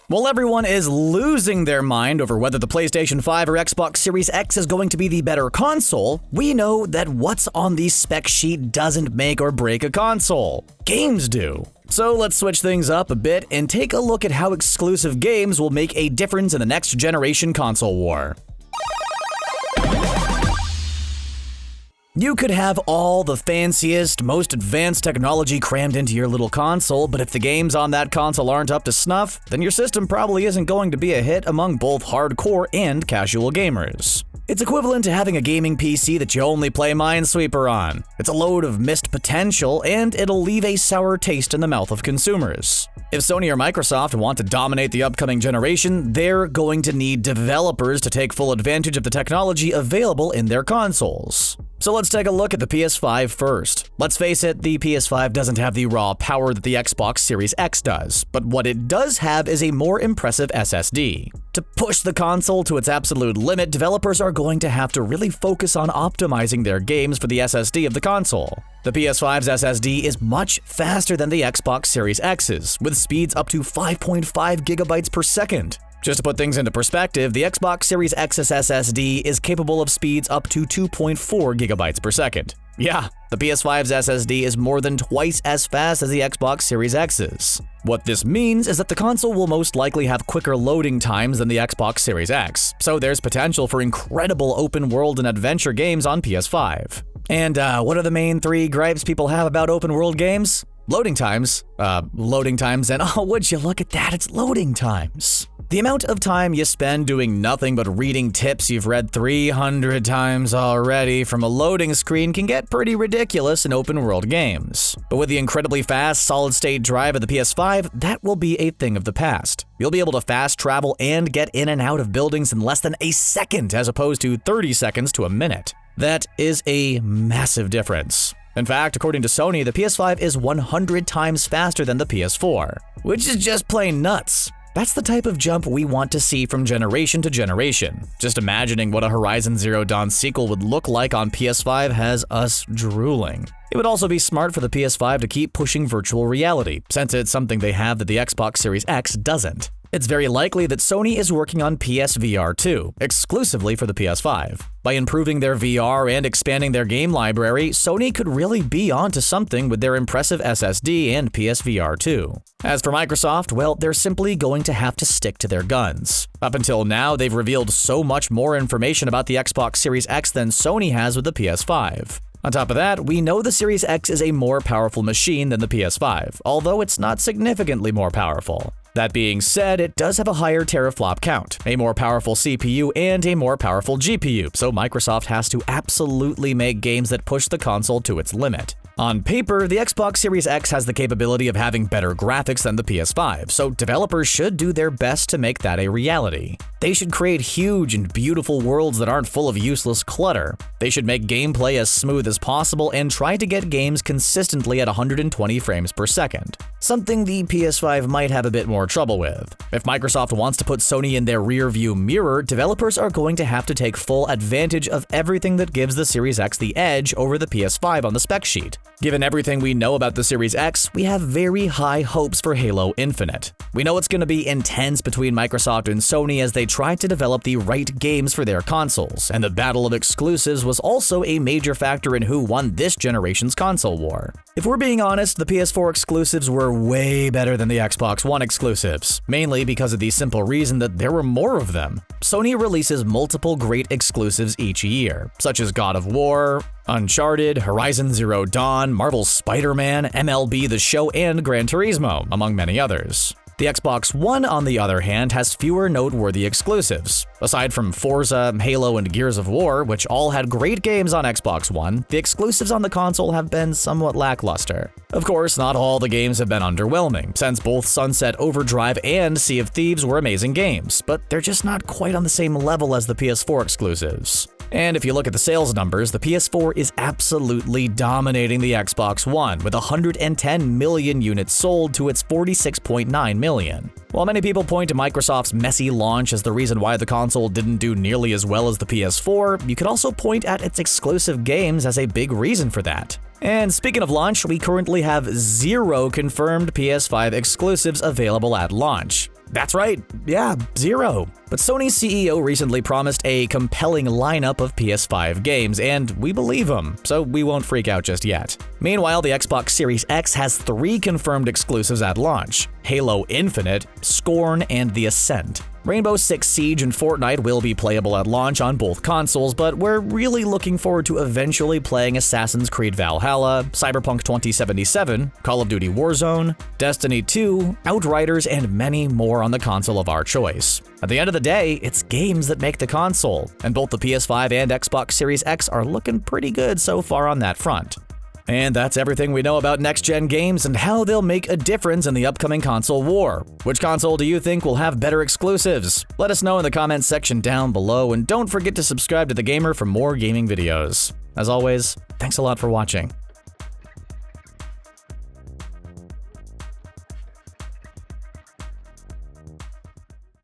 While everyone is losing their mind over whether the PlayStation 5 or Xbox Series X is going to be the better console, we know that what's on the spec sheet doesn't make or break a console. Games do. So let's switch things up a bit and take a look at how exclusive games will make a difference in the next generation console war. You could have all the fanciest, most advanced technology crammed into your little console, but if the games on that console aren't up to snuff, then your system probably isn't going to be a hit among both hardcore and casual gamers. It's equivalent to having a gaming PC that you only play Minesweeper on. It's a load of missed potential, and it'll leave a sour taste in the mouth of consumers. If Sony or Microsoft want to dominate the upcoming generation, they're going to need developers to take full advantage of the technology available in their consoles. So let's take a look at the PS5 first. Let's face it, the PS5 doesn't have the raw power that the Xbox Series X does, but what it does have is a more impressive SSD. To push the console to its absolute limit, developers are going to have to really focus on optimizing their games for the SSD of the console. The PS5's SSD is much faster than the Xbox Series X's, with speeds up to 5.5 gigabytes per second. Just to put things into perspective, the Xbox Series X's SSD is capable of speeds up to 2.4 gigabytes per second. Yeah, the PS5's SSD is more than twice as fast as the Xbox Series X's. What this means is that the console will most likely have quicker loading times than the Xbox Series X, so there's potential for incredible open world and adventure games on PS5. And what are the main three gripes people have about open world games? Loading times, and oh, would you look at that, it's loading times. The amount of time you spend doing nothing but reading tips you've read 300 times already from a loading screen can get pretty ridiculous in open-world games. But with the incredibly fast solid-state drive of the PS5, that will be a thing of the past. You'll be able to fast travel and get in and out of buildings in less than a second as opposed to 30 seconds to a minute. That is a massive difference. In fact, according to Sony, the PS5 is 100 times faster than the PS4, which is just plain nuts. That's the type of jump we want to see from generation to generation. Just imagining what a Horizon Zero Dawn sequel would look like on PS5 has us drooling. It would also be smart for the PS5 to keep pushing virtual reality, since it's something they have that the Xbox Series X doesn't. It's very likely that Sony is working on PSVR 2, exclusively for the PS5. By improving their VR and expanding their game library, Sony could really be onto something with their impressive SSD and PSVR 2. As for Microsoft, well, they're simply going to have to stick to their guns. Up until now, they've revealed so much more information about the Xbox Series X than Sony has with the PS5. On top of that, we know the Series X is a more powerful machine than the PS5, although it's not significantly more powerful. That being said, it does have a higher teraflop count, a more powerful CPU, and a more powerful GPU, so Microsoft has to absolutely make games that push the console to its limit. On paper, the Xbox Series X has the capability of having better graphics than the PS5, so developers should do their best to make that a reality. They should create huge and beautiful worlds that aren't full of useless clutter. They should make gameplay as smooth as possible and try to get games consistently at 120 frames per second, something the PS5 might have a bit more trouble with. If Microsoft wants to put Sony in their rearview mirror, developers are going to have to take full advantage of everything that gives the Series X the edge over the PS5 on the spec sheet. Given everything we know about the Series X, we have very high hopes for Halo Infinite. We know it's going to be intense between Microsoft and Sony as they try to develop the right games for their consoles, and the battle of exclusives was also a major factor in who won this generation's console war. If we're being honest, the PS4 exclusives were way better than the Xbox One exclusives, mainly because of the simple reason that there were more of them. Sony releases multiple great exclusives each year, such as God of War, Uncharted, Horizon Zero Dawn, Marvel's Spider-Man, MLB The Show, and Gran Turismo, among many others. The Xbox One, on the other hand, has fewer noteworthy exclusives. Aside from Forza, Halo, and Gears of War, which all had great games on Xbox One, the exclusives on the console have been somewhat lackluster. Of course, not all the games have been underwhelming, since both Sunset Overdrive and Sea of Thieves were amazing games, but they're just not quite on the same level as the PS4 exclusives. And if you look at the sales numbers, the PS4 is absolutely dominating the Xbox One, with 110 million units sold to its 46.9 million. While many people point to Microsoft's messy launch as the reason why the console didn't do nearly as well as the PS4, you could also point at its exclusive games as a big reason for that. And speaking of launch, we currently have 0 confirmed PS5 exclusives available at launch. That's right, yeah, zero. But Sony's CEO recently promised a compelling lineup of PS5 games, and we believe him, so we won't freak out just yet. Meanwhile, the Xbox Series X has 3 confirmed exclusives at launch: Halo Infinite, Scorn, and The Ascent. Rainbow Six Siege and Fortnite will be playable at launch on both consoles, but we're really looking forward to eventually playing Assassin's Creed Valhalla, Cyberpunk 2077, Call of Duty Warzone, Destiny 2, Outriders, and many more on the console of our choice. At the end of the day, it's games that make the console, and both the PS5 and Xbox Series X are looking pretty good so far on that front. And that's everything we know about next-gen games and how they'll make a difference in the upcoming console war. Which console do you think will have better exclusives? Let us know in the comments section down below, and don't forget to subscribe to TheGamer for more gaming videos. As always, thanks a lot for watching.